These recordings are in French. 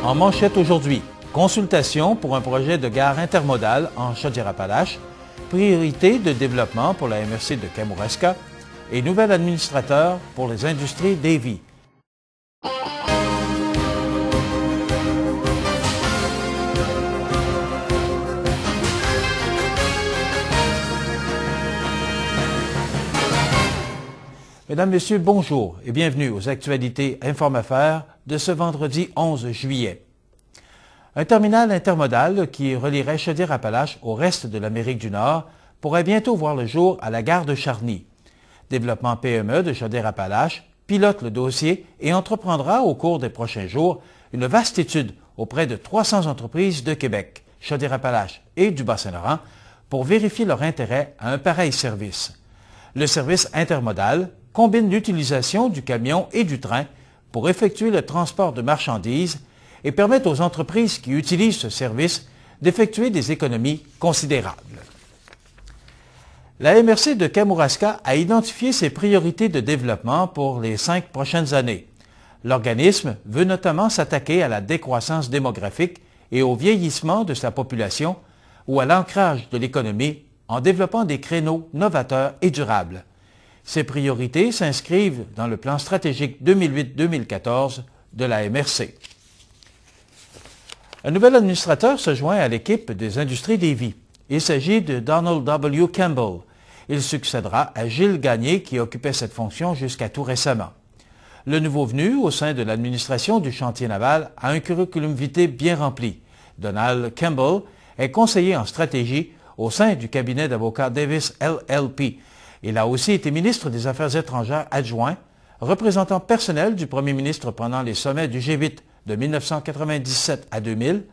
En manchette aujourd'hui, consultation pour un projet de gare intermodale en Chaudière-Appalaches, priorité de développement pour la MRC de Kamouraska et nouvel administrateur pour les industries Davie. Mesdames, Messieurs, bonjour et bienvenue aux actualités Inform-Affaires de ce vendredi 11 juillet. Un terminal intermodal qui relierait Chaudière-Appalaches au reste de l'Amérique du Nord pourrait bientôt voir le jour à la gare de Charny. Développement PME de Chaudière-Appalaches pilote le dossier et entreprendra au cours des prochains jours une vaste étude auprès de 300 entreprises de Québec, Chaudière-Appalaches et du Bas-Saint-Laurent pour vérifier leur intérêt à un pareil service. Le service intermodal combine l'utilisation du camion et du train pour effectuer le transport de marchandises et permet aux entreprises qui utilisent ce service d'effectuer des économies considérables. La MRC de Kamouraska a identifié ses priorités de développement pour les 5 prochaines années. L'organisme veut notamment s'attaquer à la décroissance démographique et au vieillissement de sa population ou à l'ancrage de l'économie en développant des créneaux novateurs et durables. Ces priorités s'inscrivent dans le plan stratégique 2008-2014 de la MRC. Un nouvel administrateur se joint à l'équipe des industries Davie. Il s'agit de Donald W. Campbell. Il succédera à Gilles Gagné qui occupait cette fonction jusqu'à tout récemment. Le nouveau venu au sein de l'administration du chantier naval a un curriculum vitae bien rempli. Donald Campbell est conseiller en stratégie au sein du cabinet d'avocats Davis LLP. Il a aussi été ministre des Affaires étrangères adjoint, représentant personnel du premier ministre pendant les sommets du G8 de 1997 à 2000,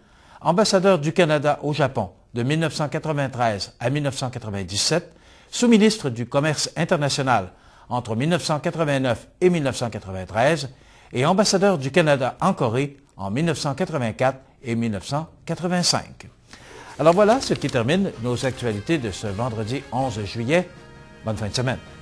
ambassadeur du Canada au Japon de 1993 à 1997, sous-ministre du Commerce international entre 1989 et 1993 et ambassadeur du Canada en Corée en 1984 et 1985. Alors voilà ce qui termine nos actualités de ce vendredi 11 juillet. Bonne fin de semaine.